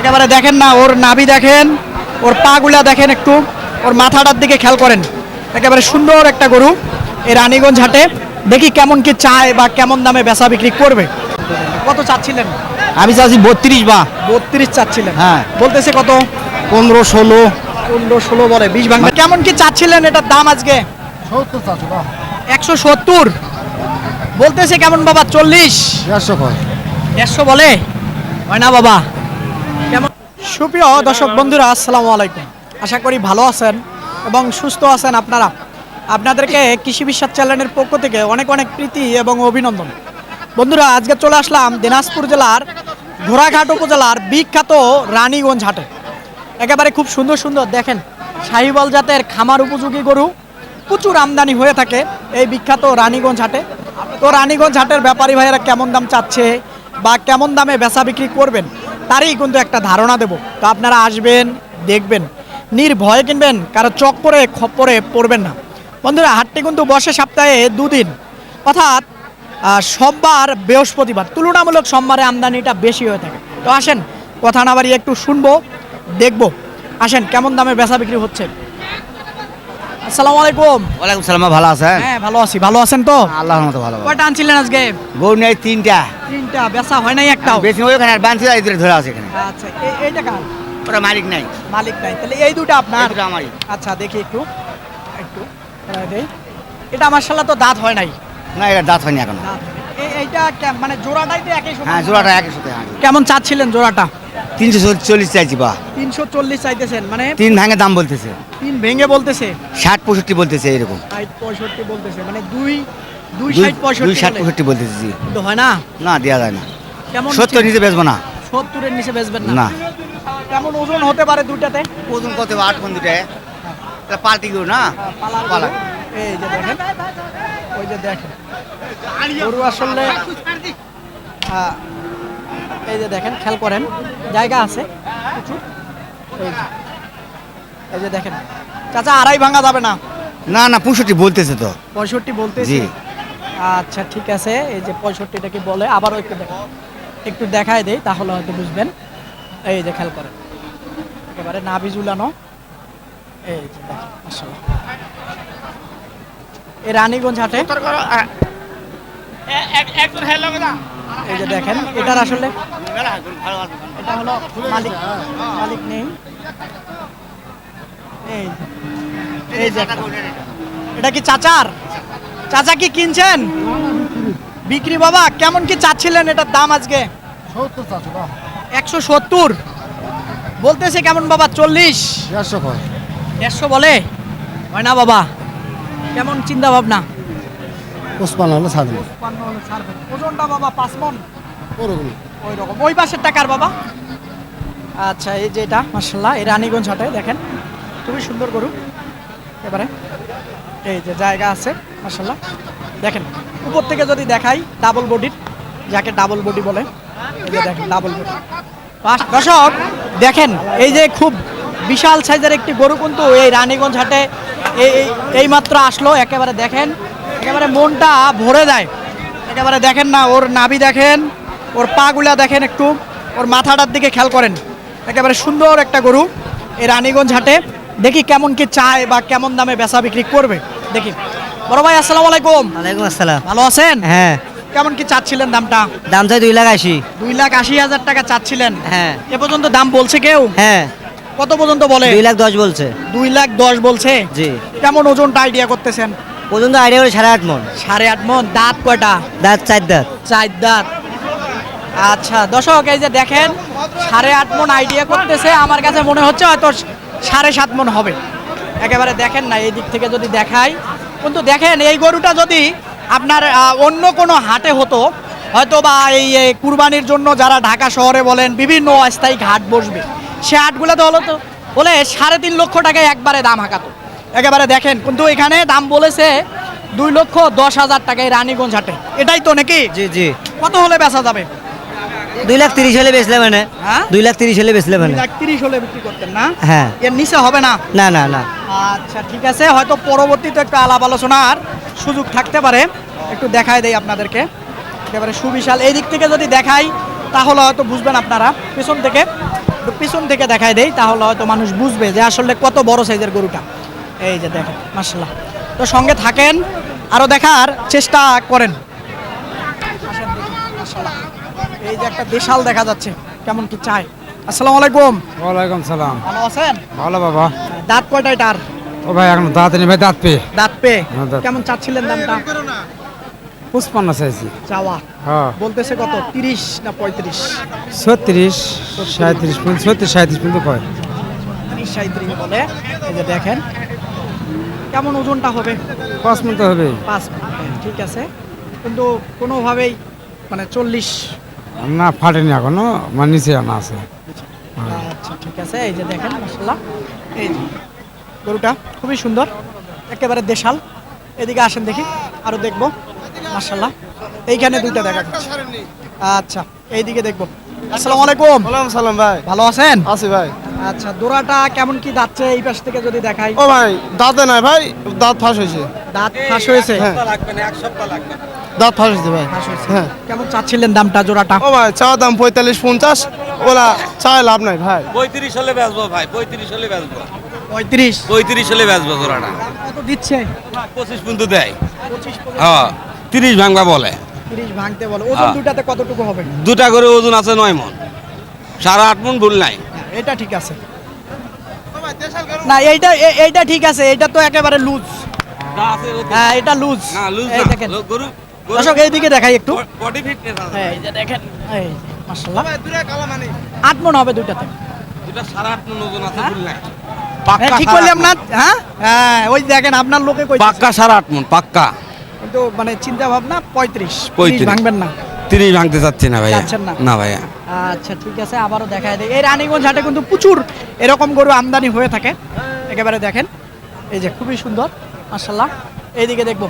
একেবারে দেখেন না, ওর নাভি দেখেন, ওর পাগুলা দেখেন, একটু ওর মাথাটার দিকে খেয়াল করেন। একেবারে সুন্দর একটা গরু এই রানীগঞ্জ হাটে। দেখি কেমন কি চায় বা কেমন দামে বেচা বিক্রি করবে। কত চাচ্ছিলেন? আমি চাচ্ছি 32 বা 32 চাচ্ছিলেন। হ্যাঁ। বলতেছে কত? 15, 16। 15-16 বলে 20 ভাঙবে। কেমন কি চাচ্ছিলেন এটার দাম আজকে? 70 চাচ্ছি বা 170 বলতেছে। কেমন বাবা? 40? 150 কয়। 150 বলে, হয় না বাবা? কেমন? সুপ্রিয় দর্শক বন্ধুরা, আসসালামু আলাইকুম। আশা করি ভালো আছেন এবং সুস্থ আছেন আপনারা। আপনাদেরকে কৃষি বিশ্বাস চ্যানেলের পক্ষ থেকে অনেক অনেক প্রীতি এবং অভিনন্দন। বন্ধুরা, আজকে চলে আসলাম দিনাজপুর জেলার ঘোড়াঘাট উপজেলার বিখ্যাত রানীগঞ্জ হাটে। একেবারে খুব সুন্দর সুন্দর দেখেন শাহিওয়াল জাতের খামার উপযোগী গরু প্রচুর আমদানি হয়ে থাকে এই বিখ্যাত রানীগঞ্জ হাটে। তো রানীগঞ্জ হাটের ব্যাপারী ভাইয়েরা কেমন দাম চাচ্ছে বা কেমন দামে বেচা বিক্রি করবেন তারই কিন্তু একটা ধারণা দেব। তো আপনারা আসবেন, দেখবেন, নির্ভয়ে কিনবেন, কারো চক্করে খপ্পরে পড়বেন না। বন্ধুরা, হাটটি কিন্তু বসে সপ্তাহে 2 দিন, অর্থাৎ সোমবার বৃহস্পতিবার। তুলনামূলক সোমবারে আমদানিটা বেশি হয়ে থাকে। তো আসেন, কথা না বাড়িয়ে একটু শুনবো, দেখবো। আসেন কেমন দামে বেচা বিক্রি হচ্ছে। আসসালামু আলাইকুম। ওয়ালাইকুম সালাম, ভালো আছেন? হ্যাঁ, ভালো আছি। ভালো আছেন তো? আল্লাহর মতো ভালো। কয়টা আনছিলেন আজকে? গরু নেই 3টা। 3টা বেচা হয় নাই একটাও? বেশি ওইখানে আর বানছি ধরে আছে এখানে। আচ্ছা, এইটা কার? ওরা মালিক নাই। মালিক নাই, তাহলে এই দুটো আপনার? এটা আমারই। আচ্ছা, দেখি একটু একটু দেই। এটা মাশাআল্লাহ তো দাঁত হয় নাই। না, এটা দাঁত হয়নি এখনো। দাঁত এইটা মানে জোড়াটাই তো একই সমান? হ্যাঁ, জোড়াটা একই সাথে। কেমন চাচ্ছিলেন জোড়াটা? 340 চাইছি বা 340 চাইতেছেন, মানে 3 ভাঙে দাম বলতেছে। 3 ভেঙে বলতেছে। 60-65 বলতেছে এরকম। 60-65 বলতেছে, মানে 2 2 60-65 60-65 বলতেছে। জি, কিন্তু হয় না। না দেয়া যায় না। কেমন 70 নিচে বেচবো না। 70 এর নিচে বেচবেন না? না। কেমন ওজন হতে পারে দুইটাতে? ওজন কত? 8 কোন দুটায়? এটা পাল্টি গরু না? পালা। এই যে দেখেন, ওই যে দেখেন গরু আসলে এই যে দেখেন, খেয়াল করেন, জায়গা আছে প্রচুর। এই যে দেখেন চাচা, আড়াই ভাঙা যাবে না? না না, 65 বলতেছে তো। 65 বলতেছে? জি। আচ্ছা, ঠিক আছে। এই যে 65টা কি বলে আবারও একটু দেখেন, একটু দেখায় দেই, তাহলে হয়তো বুঝবেন। এই যে খেয়াল করেন, একেবারে নাভি ঝুলানো। এই যে দেখেন, মাশাআল্লাহ, এই রানীগঞ্জ হাটে। এই যে দেখেন, এটার আসলে এটা হলো মালিক, মালিক নেই। এই এই যে এটা কি চাচার? চাচা কি কিনছেন? বিক্রি। বাবা, কেমন কি চাচ্ছিলেন এটার দাম আজকে? 70 চাচ্ছি বা 170 বলতেছে। কেমন বাবা? 40? 150 কয়। 150 বলে, হয় না বাবা? কেমন চিন্তা ভাবনা? 55 হলে ছাড় দেবো। ওজনটা বাবা 5 মণ? ওরকম। ওই রকম। ওই পাশের টাকার বাবা? আচ্ছা, এই যে এটা মাশাআল্লাহ এই রানীগঞ্জ হাটে দেখেন খুবই সুন্দর গরু। এবারে এই যে জায়গা আছে মাশাআল্লাহ, দেখেন উপর থেকে যদি দেখাই, ডাবল বডির, যাকে ডাবল বডি বলে। এই যে দেখেন ডাবল বডি। দর্শক দেখেন, এই যে খুব বিশাল সাইজের একটি গরু কিন্তু এই রানীগঞ্জ হাটে এই মাত্র আসলো। একেবারে দেখেন, একেবারে মনটা ভরে যায়। একেবারে দেখেন না, ওর নাভি দেখেন, ওর পাগুলা দেখেন, একটু ওর মাথাটার দিকে খেয়াল করেন। একেবারে সুন্দর একটা গরু এই রানীগঞ্জ হাটে। দেখি কেমন কি চায় বা কেমন দামে বেচা বিক্রি করবে, দেখি। বড় ভাই, আসসালামু আলাইকুম। ওয়ালাইকুম আসসালাম। ভালো আছেন? হ্যাঁ। কেমন কি চাচ্ছিলেন দামটা? দাম চাই 2,80,000। 2,80,000 টাকা চাচ্ছিলেন? হ্যাঁ। এ পর্যন্ত দাম বলছে কেউ? হ্যাঁ। কত পর্যন্ত বলে? 2,10,000 বলছে। 2,10,000 বলছে? জি। কেমন ওজনটা আইডিয়া করতেছেন? পর্যন্ত আইডিয়া করে 8.5 মণ। 8.5 মণ। দাঁত কয়টা? দাঁত 4 দাঁত। 4 দাঁত। আচ্ছা দর্শক, এই যে দেখেন 8.5 মণ আইডিয়া করতেছে। আমার কাছে মনে হচ্ছে হয়তো 7.5 মণ হবে। একেবারে দেখেন না, এই দিক থেকে যদি দেখাই, কিন্তু দেখেন এই গরুটা যদি আপনার অন্য কোনো হাটে হতো, হয়তো বা এই কুরবানির জন্য যারা ঢাকা শহরে বলেন বিভিন্ন অস্থায়ী ঘাট বসবে, সে হাটগুলোতে হলো তো বলে 3.5 লক্ষ টাকায় একবারে দাম হাঁকাতো। একেবারে দেখেন, কিন্তু এখানে দাম বলেছে 2,10,000 টাকায় রানীগঞ্জ হাটে। এটাই তো নাকি? জি জি। কত হলে বেচা যাবে? 2,30,000 হলে বেচলে মানে। হ্যাঁ, 2,30,000 হলে বেচলে মানে। 2,30,000 হলে বিক্রি করতেন না? হ্যাঁ। এর নিচে হবে না? না না না। আচ্ছা, ঠিক আছে, হয়তো পরবর্তীতে একটু আলাপ আলোচনার সুযোগ থাকতে পারে। একটু দেখায় দেই আপনাদেরকে। একেবারে সুবিশাল। এই দিক থেকে যদি দেখাই, তাহলে হয়তো বুঝবেন আপনারা। একটু পিছন থেকে দেখায় দেই, তাহলে হয়তো মানুষ বুঝবে যে আসলে কত বড় সাইজের গরুটা। এই যে দেখেন মাশাআল্লাহ। তো সঙ্গে থাকেন, আরো দেখার চেষ্টা করেন। আসেন দেখি, মাশাআল্লাহ। এই যে একটা দেশাল দেখা যাচ্ছে, কেমন কি চাই। আসসালামু আলাইকুম। ওয়ালাইকুম সালাম। ভালো আছেন? ভালো বাবা। দাঁত কয়টা এটার? ও ভাই এখন দাঁত নেই ভাই, দাঁত পেয়ে দাঁত পে হ্যাঁ, দাঁত। কেমন চাচ্ছিলেন দামটা? 55 চাইছি। চাওয়া হ্যাঁ বলতেছে কত, 30 না 35? 36 37 37 37 পর্যন্ত কয়। 30-37 বলে। এই যে দেখেন কেমন ওজনটা হবে? 5 মন তো হবে। 5। ঠিক আছে, কিন্তু কোনোভাবেই মানে 40। না ফাটেনি এখনো, মানে নিচে আনা আছে। আচ্ছা ঠিক আছে, এই যে দেখেন মাশাআল্লাহ। এই যে গরুটা খুবই সুন্দর, একেবারে দেশাল। এদিকে আসেন দেখি, আরো দেখবো মাশাআল্লাহ। এইখানে দুইটা দেখা যাচ্ছে। আচ্ছা এইদিকে দেখবো। আসসালামু আলাইকুম। ওয়ালাইকুম সালাম ভাই। ভালো আছেন? আছি ভাই। আচ্ছা দোরাটা কেমন কি যাচ্ছে এই পাশ থেকে যদি দেখাই? ও ভাই দাঁতে নাই ভাই, দাঁত ফাঁস হয়েছে। দাঁত ফাঁস হয়েছে? হ্যাঁ দাঁত ফাঁস হয়েছে ভাই। ফাঁস হয়েছে। হ্যাঁ। কেমন চাচ্ছিলেন দামটা জোড়াটা? ও ভাই চা দাম 45-50, ওলা চায় লাভ নাই ভাই। 35 হলে বেচবো ভাই, 35 হলে বেচবো, 35। 35 হলে বেচবো জোড়াটা। কত দিচ্ছে? 25 পর্যন্ত দেয়। 25 হ্যাঁ 30 ভাঙবা বলে। 30 ভাঙতে বলো। ওজন হ্যাঁ। দুটাতে কতটুকু হবে? দুটা করে ওজন আছে 9 মন, 8.5 মন ভুল নাই। এটা ঠিক আছে না, এইটা ঠিক আছে, এটা তো একেবারে লুজ। হ্যাঁ এটা লুজ। না লুজ এই না, দেখেন গরু দর্শক এইদিকে দেখাই একটু। বডি ফিটনেস আছে। এই যে দেখেন, এই যে মাশাআল্লাহ 8 মণ হবে দুটাতে। দুটা 8.5 মন ওজন আছে, ভুল নাই। হ্যাঁ ঠিক বললাম না? হ্যাঁ হ্যাঁ ওই দেখেন আপনার লোকে কই পাক্কা 8.5 মন পাক্কা। কিন্তু মানে চিন্তা ভাবনা 35 35 ভাঙবেন না। 30 ভাঙতে চাচ্ছি না ভাইয়া। চাচ্ছেন না? না ভাইয়া। আচ্ছা ঠিক আছে, আবারও দেখায় দেয়। এই রানীগঞ্জ হাটে কিন্তু প্রচুর এরকম গরু আমদানি হয়ে থাকে। একেবারে দেখেন, এই যে খুবই সুন্দর মাশাআল্লাহ। এইদিকে দেখবো,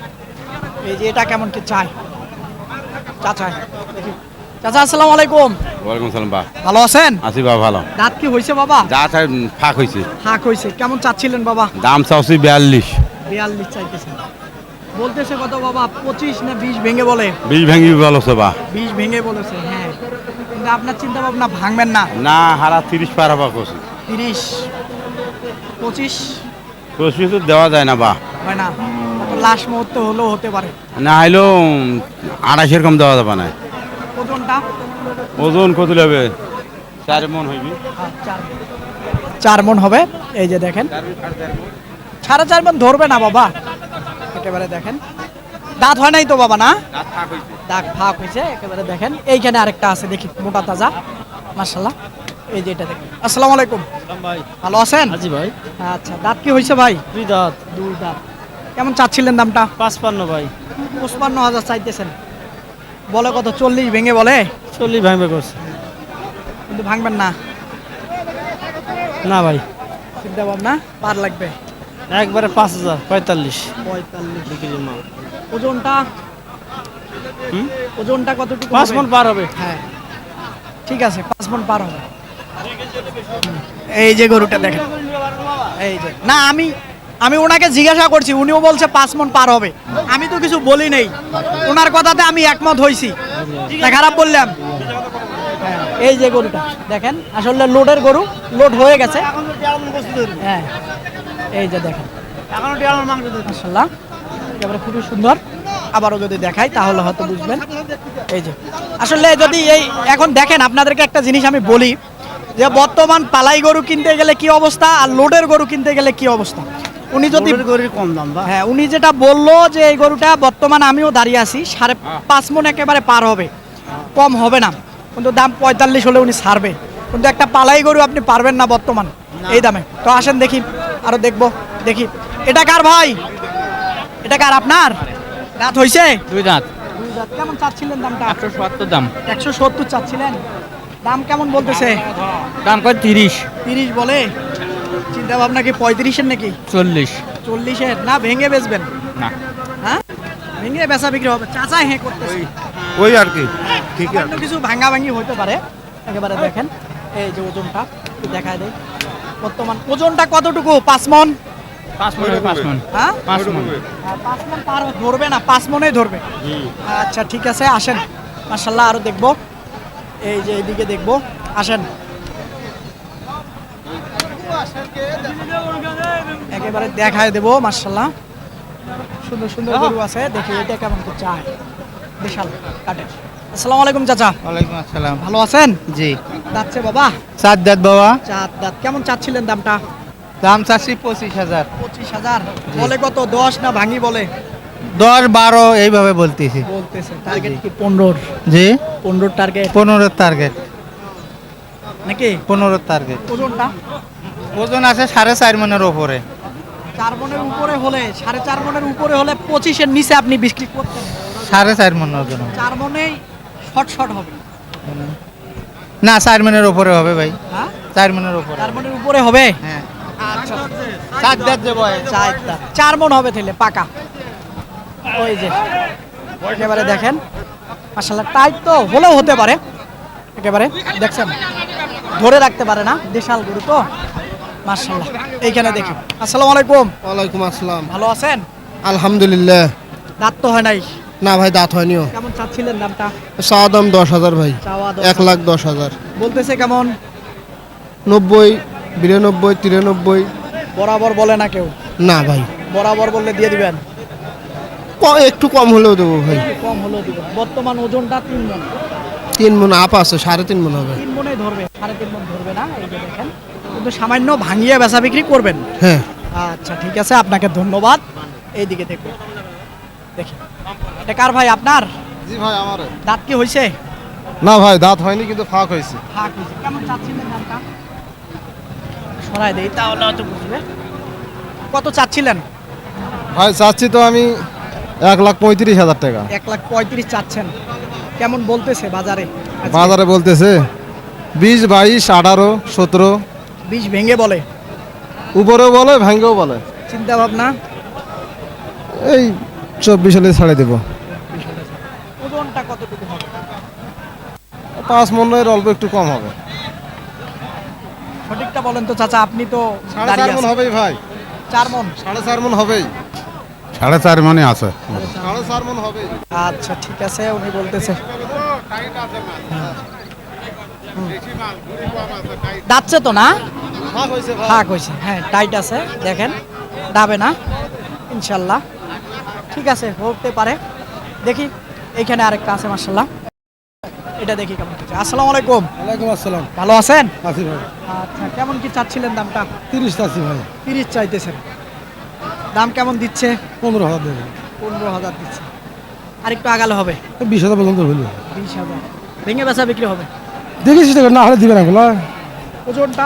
এই যে এটা কেমন কি চাই। চাচা দেখি। চাচা আসসালামু আলাইকুম। ওয়ালাইকুম সালাম বা। ভালো আছেন? আছি বা ভালো। দাঁত কি হয়েছে বাবা? যা তাই ফাঁক হয়েছে। হাঁক হয়েছে। কেমন চাচ্ছিলেন বাবা? দাম চাচ্ছি 42। 42 চাইতেছেন। বলতেছে কত বাবা, 25 না 20 ভেঙে বলে? 20 ভাঙি বলছে বা। 20 ভেঙে বলেছে, হ্যাঁ। কিন্তু আপনার চিন্তা ভাবনা ভাঙবেন না? না হারা 30 পার হবা করছে। 30 25 25 তো দেওয়া যায় না বা। হয় না, লাস্ট মুহূর্তে হলেও হতে পারে। না হইলেও 28 এরকম দেওয়া যাবে না। ওজনটা? ওজন কত হবে? 4 মন হইবি। 4 মণ হবে। এই যে দেখেন 4.5 মণ ধরবে না বাবা। একেবারে দেখেন দাঁত হয় নাই তো বাবা? না দাঁত ফাঁক হয়েছে। একেবারে দেখেন এইখানে আরেকটা আছে দেখি, মোটা তাজা মাশাআল্লাহ। এই যে এটা দেখেন। আসসালামু আলাইকুম ভাই ভালো আছেন? আজি ভাই। আচ্ছা দাঁত কি হয়েছে ভাই? 2 দাঁত। 2 দাঁত। কেমন চাচ্ছিলেন দামটা? 55 ভাই। 55,000 চাইতেছেন। বলে কত, 40 ভেঙে বলে? 40 ভাঙবে করছে। কিন্তু ভাঙবেন না? না ভাই, চিন্তা ভাবনা পার লাগবে। একবারে 5000 45 45। বিক্রির মাল। ওজনটা? ওজনটা কতটুকু 5 হবে? মন পার হবে। হ্যাঁ ঠিক আছে, 5 মণ পার হবে। এই যে গরুটা দেখেন, এই যে না আমি ওনাকে জিজ্ঞাসা করছি, উনিও বলছে 5 মণ পার হবে। আমি তো কিছু বলি নেই, ওনার কথাতে আমি একমত হইছি। না খারাপ বললাম? হ্যাঁ, এই যে গরুটা দেখেন, আসলে লোডের গরু, লোড হয়ে গেছে। হ্যাঁ এই যে দেখেন মাশাআল্লাহ, একেবারে খুবই সুন্দর। আবারও যদি দেখাই তাহলে হয়তো বুঝবেন। এই যে আসলে যদি এই এখন দেখেন, আপনাদেরকে একটা জিনিস আমি বলি, যে বর্তমান পালাই গরু কিনতে গেলে কি অবস্থা আর লোডের গরু কিনতে গেলে কি অবস্থা। উনি যদি গরুর কম দাম বা। হ্যাঁ উনি যেটা বললো যে এই গরুটা বর্তমান আমিও দাঁড়িয়ে আছি 5.5 মণ একেবারে পার হবে, কম হবে না। কিন্তু দাম 45 হলে উনি ছাড়বে, কিন্তু একটা পালাই গরু আপনি পারবেন না বর্তমান এই দামে। তো আসেন দেখি, আরো দেখবো। দেখি এটা কার ভাই? এটা কার আপনার? দাঁত হইছে? 2 দাঁত। 2 দাঁত। কেমন চাচ্ছিলেন দামটা? 170 দাম। 170 চাচ্ছিলেন। দাম কেমন বলতেছে? দাম কত? 30 30 বলে। চিন্তা ভাবনা কি 35-এর নাকি? 40 40-এর? না ভেঙে বেচবেন? না। হ্যাঁ ভেঙে বেচা বিক্রি হবে। চাচা হ্যাঁ করতেছে। ওই আর কি ঠিক আছে। সামান্য কিছু ভাঙা ভাঙি হতে পারে। একেবারে দেখেন এই যে ওজনটা একটু দেখায় দেয়। বর্তমান ওজনটা কতটুকু? 5 মণ? 5 মন 5 মন। হ্যাঁ 5 মন। 5 মণ পার ধরবে না, 5 মণেই ধরবে। আচ্ছা ঠিক আছে, আসেন মাশাআল্লাহ আরো দেখবো। এই যে এইদিকে দেখবো, আসেন। একেবারে দেখায় দেবো, মাশাআল্লাহ সুন্দর সুন্দর গরু আছে। দেখি এটা কেমন কি চায়, বিশাল কাটে। আসসালামু আলাইকুম চাচা, ওয়ালাইকুম আসসালাম। ভালো আছেন? জি। যাচ্ছে বাবা, চার দাঁত বাবা। চার দাঁত। কেমন চাচ্ছিলেন দামটা? দাম চাচ্ছি 25,000। 25,000। বলে কত, 10 না ভাঙি বলে? 10-12 এইভাবে বলতেছি। বলতেছে টার্গেট কি 15? জি। 15 টার্গেট 15 টার্গেট। নাকি? 15 টার্গেট। ওজনটা ওজন আছে 4.5 মনের উপরে। 4 মনের উপরে হলে, 4.5 মনের উপরে হলে 25-এর নিচে আপনি বিক্রি করতেন? 4.5 মনের ওজন। 4 মনেই শর্ট শর্ট হবে না, 4 মনের উপরে হবে ভাই। হ্যাঁ, 4 মনের উপরে। 4 মনের উপরে হবে। হ্যাঁ। আচ্ছা, চার দাঁত যে বয়। 4 মন হবে তাহলে পাকা। ওই যে একেবারে দেখেন, মাশাআল্লাহ টাইট তো হলেও হতে পারে, একেবারে দেখছেন ধরে রাখতে পারে না, দেশাল গরু তো মাশাআল্লাহ। এইখানে দেখি। আসসালামু আলাইকুম। ওয়ালাইকুম আসসালাম। ভালো আছেন? আলহামদুলিল্লাহ। দাঁত তো হয় নাই। না ভাই, দাঁত হয়নিও। কেমন চাচ্ছিলেন দামটা? চাওয়া দাম 10,000 ভাই। চাওয়া 1,10,000। বলতেছে কেমন? 90, 92, 93। বরাবর বলে না কেউ? না ভাই, বরাবর বললে দিয়ে দিবেন? একটু কম হলেও দেবো ভাই। কম হলেও দিবেন। বর্তমান ওজনটা 3 মন। 3 মন আপ আছে, 3.5 মন হবে। 3 মনে ধরবে, 3.5 মন ধরবে না। এই যে দেখেন, কিন্তু সামান্য ভাঙিয়ে বেচা বিক্রি করবেন। হ্যাঁ। আচ্ছা ঠিক আছে, আপনাকে ধন্যবাদ। এইদিকে দেখবো, দেখি এটা কার ভাই? আপনার? জি ভাই, আমার। দাঁত কি হয়েছে? না ভাই, দাঁত হয়নি কিন্তু ফাঁক হয়েছে। ফাঁক হয়েছে। কেমন চাচ্ছিলেন দামটা? সরাই দেই তাহলে হয়তো বুঝবে। কত চাচ্ছিলেন? ভাই চাচ্ছি তো আমি 1,35,000 টাকা। 1,35,000 চাচ্ছেন। কেমন বলতেছে বাজারে আজকে? বাজারে বলতেছে 20, 22, 18, 17। 20 ভেঙে বলে? উপরেও বলে, ভাঙ্গেও বলে। চিন্তা ভাবনা? এই 24 হলে ছাড়ে দেবো। ওজনটা কতটুকু হবে? 5 মনের অল্প একটু কম হবে। সঠিকটা বলেন তো চাচা, আপনি তো 4.5 মন হবেই ভাই। 4 মন? 4.5 মন হবেই। 4.5 মনে আছে। 4.5 মন হবেই। আচ্ছা ঠিক আছে, উনি বলতেছে। দাঁতছে তো না? ফাঁক হয়েছে ভাই। ফাঁক হয়েছে, হ্যাঁ টাইট আছে, দেখেন ডাবে না ইনশাল্লাহ। ঠিক আছে, হতে পারে। দেখি এইখানে আরেকটা আছে মাশাল্লাহ, এটা দেখি কেমন কিছু। আসসালামু আলাইকুম। ওয়ালাইকুম আসসালাম। ভালো আছেন? আছি ভাই। আচ্ছা, কেমন কি চাচ্ছিলেন দামটা? 30 চাচ্ছি ভাই। 30 চাইতেছেন। দাম কেমন দিচ্ছে? 15,000 দেবো। 15,000 দিচ্ছে। আর একটু আগালে হবে? 20,000 পর্যন্ত হইলো। 20,000 ভেঙে বেচা বিক্রি হবে? দেখি চেষ্টা করে, না হলে দিবে না এগুলো। ওজনটা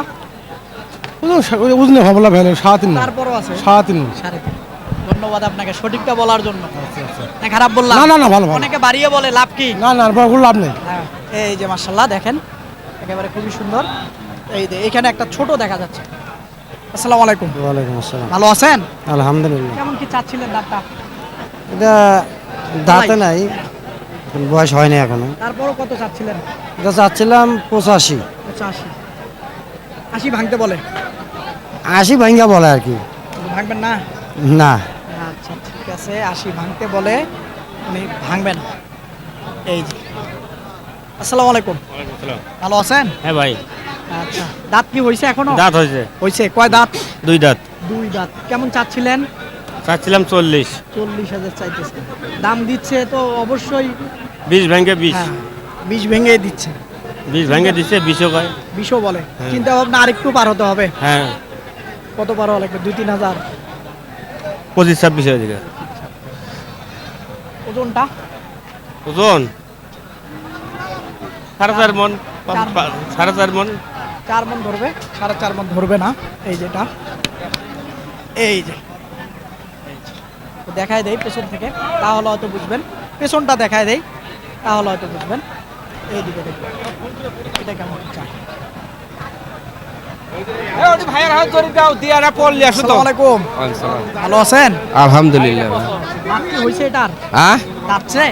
বুঝলে ভাবলা ভাই, 3.5 মন। তারপরও আছে 3.5 মন। 3.5। ধন্যবাদ আপনাকে সঠিকটা বলার জন্য। না খারাপ বললাম? না, না, না, ভালো, ভালো। অনেকে বাড়িয়ে বলে, লাভ কি? না না, কোনো লাভ নেই। হ্যাঁ, এই যে মাশাআল্লাহ দেখেন, একেবারে খুবই সুন্দর। এই যে এখানে একটা ছোট দেখা যাচ্ছে। আসসালামু আলাইকুম। ওয়ালাইকুম আসসালাম। ভালো আছেন? আলহামদুলিল্লাহ। কেমন কি চাচ্ছিলেন দামটা? এটা দাঁতে নাই, বয়স হয়নি এখনো। তারপরও কত চাচ্ছিলেন? এটা চাচ্ছিলাম 85। 85। 80 ভাঙতে বলে? 80 ভাঙ্গা বলে আর কি। ভাঙবেন না? না। আচ্ছা ঠিক আছে, 80 ভাঙতে বলে, উনি ভাঙবেন। এই যে আসসালামু আলাইকুম। ভালো আছেন? হ্যাঁ ভাই, আচ্ছা, দাঁত কি হয়েছে এখনো? দাঁত হয়েছে হয়েছে। কয় দাঁত? 2 দাঁত। 2 দাঁত। কেমন চাচ্ছিলেন? চাচ্ছিলাম 40। 40,000 চাইতেছে। দাম দিচ্ছে তো অবশ্যই। 20 ভেঙে 20। হ্যাঁ, 20 ভেঙে দিচ্ছে। 20 ভেঙে দিচ্ছে, 20ও কয়। 20ও বলে। হ্যাঁ। চিন্তা ভাবনা আরেকটু পার হতে হবে। হ্যাঁ, কত পার হওয়া লাগবে? 2-3 হাজার। 25-26 এর দিকে। ওজনটা? ওজন 4.5 মন। 4.5 মন। 4 মন ধরবে? 4.5 মন ধরবে না। এই যেটা, এই যে তো দেখায় দেই পেছন থেকে, তাহলে হয়তো বুঝবেন। পেছনটা দেখায় দেই, তাহলে হয়তো বুঝবেন। এইদিকে দেখবেন এটা কেমন চাই। আসসালামু আলাইকুম। ভালো আছেন? আলহামদুলিল্লাহ। দাঁত কি হয়েছে এটার? হ্যাঁ, দাঁতছে?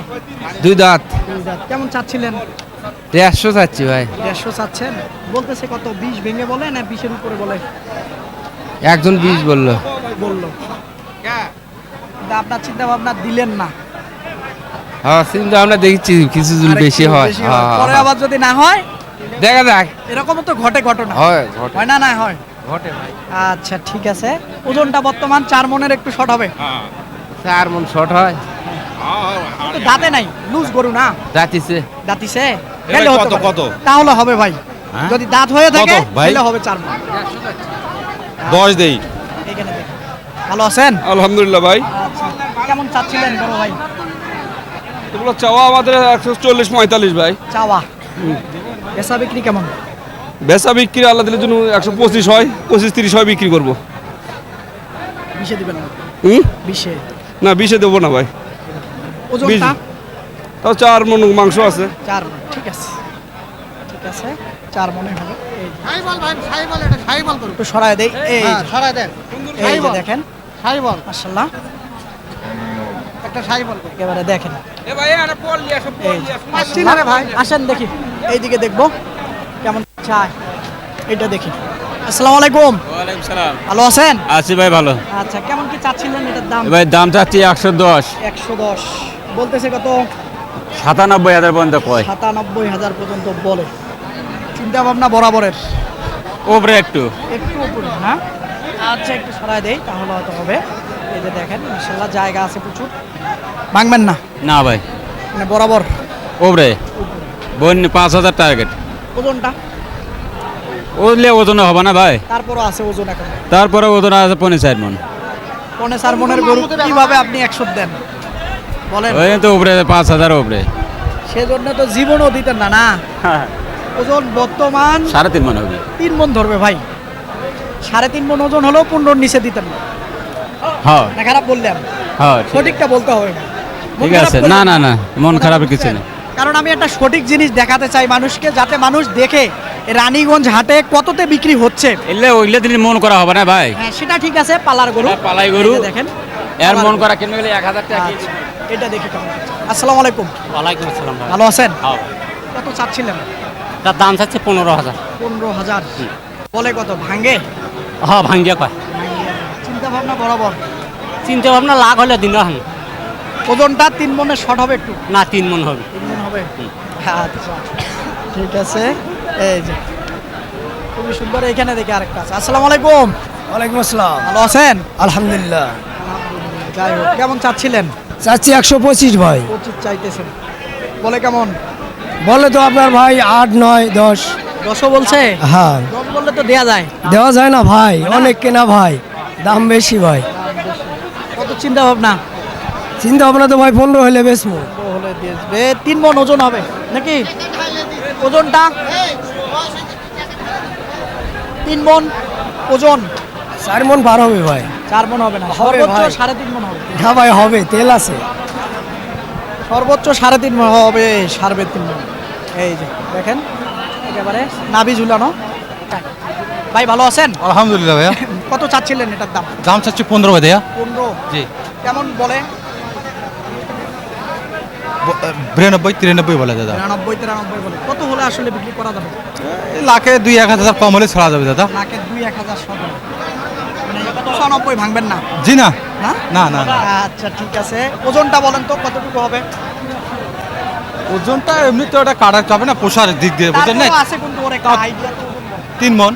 2 দাঁত। 2 দাঁত। কেমন চাচ্ছিলেন? 150 চাচ্ছি ভাই। 150 চাচ্ছেন। বলতেছে কত? 20 ভেঙে বলে না 20-এর উপরে বলে? একজন 20 বললো। বললো। কিন্তু আপনার চিন্তা ভাবনা দিলেন না। হ্যাঁ চিন্তা আমরা দেখছি কিছু জন আরেকটু বেশি হয় পরে আবার যদি না হয় দেখা যাক এরকমও তো ঘটে ঘটনা হয় ঘটে হয় না হয় ঘটে ভাই আচ্ছা ঠিক আছে ওজনটা বর্তমান 4 মনের একটু শর্ট হবে 4 মন শর্ট হয় কিন্তু দাঁতে নাই লুজ গরু না যাতিছে দাঁতিছে এটা তাহলে হতে কত, পারে। কত? তাহলে হবে ভাই হ্যাঁ? যদি দাঁত হয়ে থাকে কত, ভাই? তাহলে হবে 4 মন 10 দেই। এখানে দেখুন ভালো আছেন আলহামদুলিল্লাহ ভাই। আচ্ছা কেমন চাচ্ছিলেন বড় ভাই এগুলো চাওয়া আমাদের 140-45 ভাই। চাওয়া বেচা বিক্রি কেমন বেচা বিক্রি আল্লাহ দিলে জন্য 125 হয়, 25-30 হয় বিক্রি করব। 20 দিবেন না হুম? 20 না 20-এ দেবো না ভাই। ওজনটা তাও 4 মণ মাংস আছে। 4 মন ঠিক আছে ঠিক আছে 4 মনে হবে এই যে। সাইবল ভাই সাইবল এটা সাইবল করুন একটু সরায় দেই এই যে, সরাই দেন এই যে দেখেন সাইবল মাশাআল্লাহ একটা সাইবল একেবারে দেখেন এ ভাই আরে পল নিয়ে আসো এই যে, মাশাআল্লাহ ভাই আসেন দেখি এইদিকে দেখবো কেমন চায় এটা দেখি আসসালামু আলাইকুম ওয়ালাইকুম সালাম। ভালো আছেন আছি ভাই ভালো। আচ্ছা কেমন কি চাচ্ছিলেন এটার দাম ভাই দাম চাচ্ছি 110, 110 বলতেছে কত 97,000 পর্যন্ত কয়। 97,000 পর্যন্ত বলে চিন্তা ভাবনা বরাবরের ওপরে একটু। একটু উপরে হ্যাঁ আচ্ছা একটু সরাই দেই তাহলে হয়তো হবে এই যে দেখেন মাশাআল্লাহ জায়গা আছে প্রচুর ভাঙবেন না না ভাই মানে বরাবর ওপরে বোন 5,000 টার্গেট। ওজনটা ওলে ওজন হবে না ভাই, তারপরও আছে ওজন এখন তারপরে ওজন আছে 4.5 মণ। 4.5 মনের গরু কিভাবে আপনি 100 দেন বলেন ওই তো উপরে 5,000 উপরে সেজন্য তো জীবনও দিতেন না না ওজন বর্তমান 3.5 মণ হবে। 3 মন ধরবে ভাই 3.5 মন ওজন হলেও 15 নিচে দিতেন না হ্যাঁ না খারাপ বললাম হ্যাঁ সঠিকটা বলতে হবে মন ঠিক খারাপ আছে। করবেন না না না মন খারাপের কিছু নেই। কারণ আমি একটা সঠিক জিনিস দেখাতে চাই মানুষকে যাতে মানুষ দেখে এই রানীগঞ্জ হাটে কততে বিক্রি হচ্ছে এলে ওইলে দিন মন করা হবে না ভাই, হ্যাঁ সেটা ঠিক আছে পালার গরু হ্যাঁ, পালাই গরু। এই যে দেখেন এর পালার মন গরু। করা কিনবে গেলে 1,000 টাকা আচ্ছা, এটা দেখি কেমন আসসালামু আলাইকুম ওয়ালাইকুম আসসালাম ভাই। ভালো আছেন হ্যাঁ। কত চাচ্ছিলেন তার দাম চাচ্ছে 15,000। 15,000 বলে কত ভাঙ্গে হ্যাঁ ভাঙ্গিয়া কয় চিন্তা ভাবনা বরাবর চিন্তা ভাবনা লাখ হলে দিন হান ওজনটা 3 মনের শর্ট হবে একটু না 3 মন হবে। 3 মন হবে আচ্ছা ঠিক আছে এই যে খুবই সুন্দর এখানে দেখি আরেকটা আছে আসসালামু আলাইকুম ওয়ালাইকুম আসসালাম ভালো আছেন আলহামদুলিল্লাহ যাই হোক কেমন চাচ্ছিলেন চাচ্ছি 125 ভাই 25 চাইতেছেন বলে কেমন বলে তো আপনার ভাই 8 9 10 10 বলছে হ্যাঁ 10 বললে তো দেয়া যায় দেওয়া যায় না ভাই অনেক কেনা ভাই দাম বেশি ভাই কত চিন্তা ভাবনা চিন্তা ভাবনা তো ভাই 15 হলে বেচবো হলে দিয়ে দেবে 3 মন ওজন হবে নাকি ওজনটা 3 মন ওজন 4 মন পার হবে ভাই 4 মন হবে না হবে সর্বোচ্চ ভাই। 3.5 মন হবে না ভাই হবে তেল আছে সর্বোচ্চ 3.5 মন হবে 3.5 মন এই যে দেখেন একেবারে নাভি ঝুলানো ভাই ভালো আছেন আলহামদুলিল্লাহ ভাইয়া কত চাচ্ছিলেন এটার দাম দাম চাচ্ছি 15 ভাইয়া 15 জি কেমন বলে 92 93 বলে দাদা 93 বলে কত হলে আসলে বিক্রি করা যাবে এই লাখে 2-1,000 কম হলে ছাড়া যাবে দাদা লাখে 2-1,000 শত মানে 95 ভাঙবেন না জি না না না না না। আচ্ছা ঠিক আছে ওজনটা বলেন তো কতটুকু হবে ওজনটা এমনি তো এটা কাটার যাবে না পোষার দিক দিয়ে বুঝলেন না তারপরও আছে কিন্তু ওর একটা আইডিয়া তো ওজন বলে। 3 মন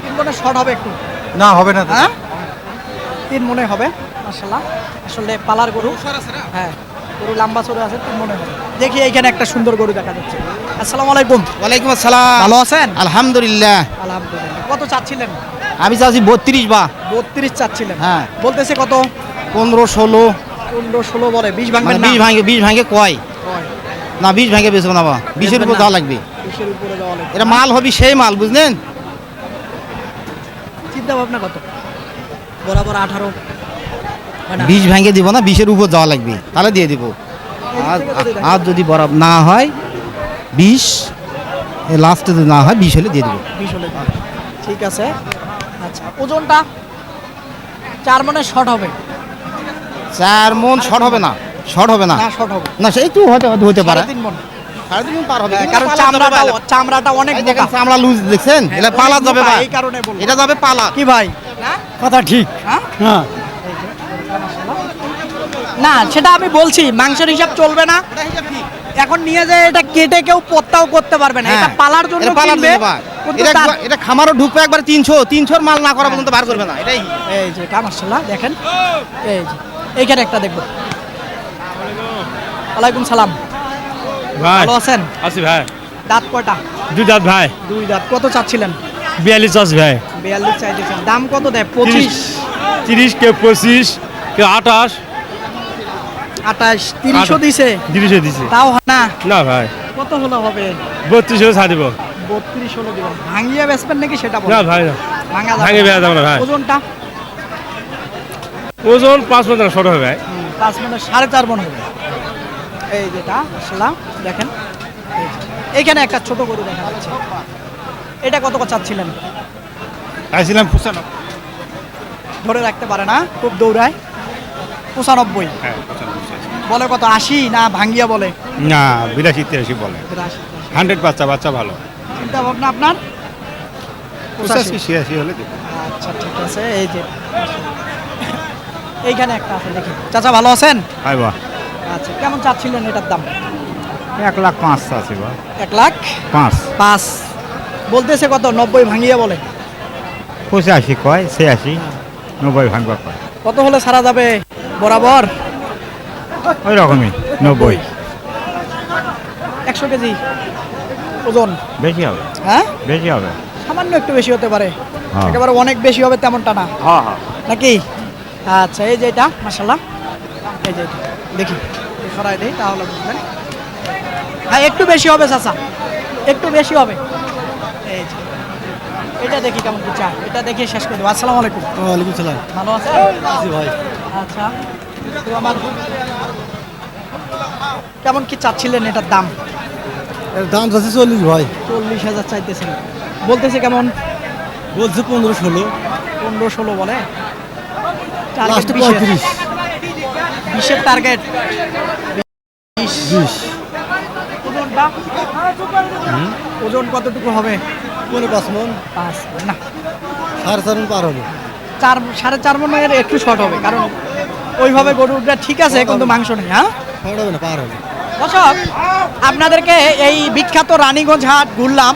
3 মনে শর্ট হবে একটু না হবে না দাদা হ্যাঁ 3 মনে হবে মাশাআল্লাহ আসলে পালার গরু হ্যাঁ গরু লম্বা চড়ে আছে 3 মনে হবে দেখি এইখানে একটা সুন্দর গরু দেখা যাচ্ছে আসসালামু আলাইকুম ওয়ালাইকুম আসসালাম ভালো আছেন আলহামদুলিল্লাহ আলহামদুলিল্লাহ কত চাচ্ছিলেন আমি চাচ্ছি 32 বা 32 চাচ্ছিলেন হ্যাঁ। বলতেছে কত 15 16 15 16 বলে 20 ভাঙবেন মানে না 20 ভাঙে কয় না 20 ভাঙে বেচবো না বা 20 এর উপর যাওয়া লাগবে 20 এর উপরে যাওয়া লাগবে এটা মাল হবে সেই মাল বুঝলেন চিন্তা ভাবনা কত বরাবর 18 হয় না 20 ভাঙে দিব না 20 এর উপর যাওয়া লাগবে তাহলে দিয়ে দিব আর যদি বরাবর না হয় 20 লাস্টে যদি না হয় 20 হলে দিয়ে দিব 20 হলে দিন। ঠিক আছে আচ্ছা ওজনটা 4 মনে শর্ট হবে 4 মন শর্ট হবে না শর্ট হবে না না শর্ট হবে না সেই একটু হতে পারে 3 মন 3.5 মন পার হবে হ্যাঁ, কারণ চামড়াটা অনেক এই দেখেন মোটা। চামড়া লুজ দেখছেন হ্যাঁ, এটা অনেক পালা যাবে মোটা, ভাই এই কারণে বললাম। এটা যাবে পালা কি ভাই না কথা ঠিক হ্যাঁ হ্যাঁ না সেটা আমি বলছি মাংসের হিসাব চলবে না এখন নিয়ে যায় এটা কেটে কেউ পত্তাও করতে পারবে না এটা পালার জন্য এটা পালার কিনবে, জন্য ভাই। কিন্তু এটা তার- এটা খামারও ঢুকবে একবার 300 মাল না করা পর্যন্ত বার করবে না এটাই এই যে এটা মাশাআল্লাহ দেখেন এই যে এইখানে একটা দেখবো ওয়ালাইকুম সালাম ভাই ভালো আছেন আছি ভাই দাঁত কয়টা 2 দাঁত ভাই দুই দাঁত কত চাচ্ছিলেন 42 আছে ভাই 42 চাইতেছেন দাম কত দেয় 25 30 কে 25 কে 28 28 30 দিছে 30 দিছে তাও হয় না না ভাই কত হলো হবে 32 ছাড় দিব 32 হলো দিবেন ভাঙিয়ে বেচবেন নাকি সেটা না বলেন ভাই না ভাঙা যাবে ভাঙে না। বেচা যাবে না ভাই। ওজনটা ওজন 5 মণ ছোট হবে ভাই 5 মানে 4.5 মণ হবে এই যেটা আসলে দেখেন এই যে। এইখানে একটা ছোট গরু দেখা যাচ্ছে এটা কত চাচ্ছিলেন চাইছিলাম 95 ধরে রাখতে পারে না খুব দৌড়ায় 95 হ্যাঁ বলে কত 80 না ভাঙ্গিয়া বলে না 82 বলে 100 বাচ্চা ভালো চিন্তা ভাবনা আপনার 85 86 হলে দেবো আচ্ছা ঠিক আছে এই যে এইখানে একটা আছে দেখি চাচা ভালো আছেন হাই বাহ আচ্ছা কেমন চাচ্ছিলেন এটার দাম 1,05,000 আছে বা 1,05,000 5 বলতেছে কত 90 ভাঙ্গিয়া বলে 85 কয় 86 90 ভাঙবা কয় কত হলে সারা যাবে বরাবর ওই রকমই 90 100 কেজি ওজন বেশি হবে হ্যাঁ বেশি হবে সামান্য একটু বেশি হতে পারে হ্যাঁ। একেবারে অনেক বেশি হবে তেমনটা না হ্যাঁ হ্যাঁ নাকি আচ্ছা এই যে এটা মাশাআল্লাহ এই যে এটা। দেখি সরাই দেই তাহলে বুঝবেন হ্যাঁ একটু বেশি হবে চাচা একটু বেশি হবে এই যে এটা দেখি কেমন কি চাই এটা দেখে শেষ করে দেবো আসসালামু আলাইকুম ওয়ালাইকুম সালাম ভালো আছেন জি ভাই আচ্ছা তো আমার কেমন কি চাচ্ছিলেন এটার দাম এর দাম আছে 40 ভাই 40,000 চাইতেছেন বলতেছে কেমন বলছে 15-16 15-16 বলে লাস্ট টার্গেট 35 20 টার্গেট 20 ওজনটা ওজন কতটুকু হবে 5 মণ 5 না 4.5 মণ পার হবে 4.5 মণ এর একটু শর্ট হবে কারণ ওইভাবে গরুটা ঠিক আছে কিন্তু মাংস নেই হ্যাঁ শর্ট হবে না পার হবে দর্শক আপনাদেরকে এই বিখ্যাত রানীগঞ্জ হাট ঘুরলাম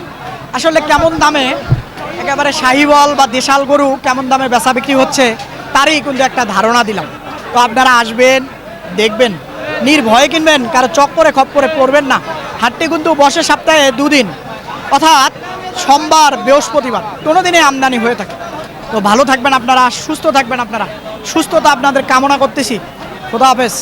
আসলে কেমন দামে একেবারে শাহিওয়াল বা দেশাল গরু কেমন দামে বেচা বিক্রি হচ্ছে তারই কিন্তু একটা ধারণা দিলাম তো আপনারা আসবেন দেখবেন নির্ভয়ে কিনবেন কারো চক্করে খপ্পরে পড়বেন না হাটটি কিন্তু বসে সপ্তাহে 2 দিন অর্থাৎ সোমবার বৃহস্পতিবার কোনো দিনে আমদানি হয়ে থাকে তো ভালো থাকবেন আপনারা সুস্থ থাকবেন আপনারা সুস্থতা আপনাদের কামনা করতেছি খোদা হাফেজ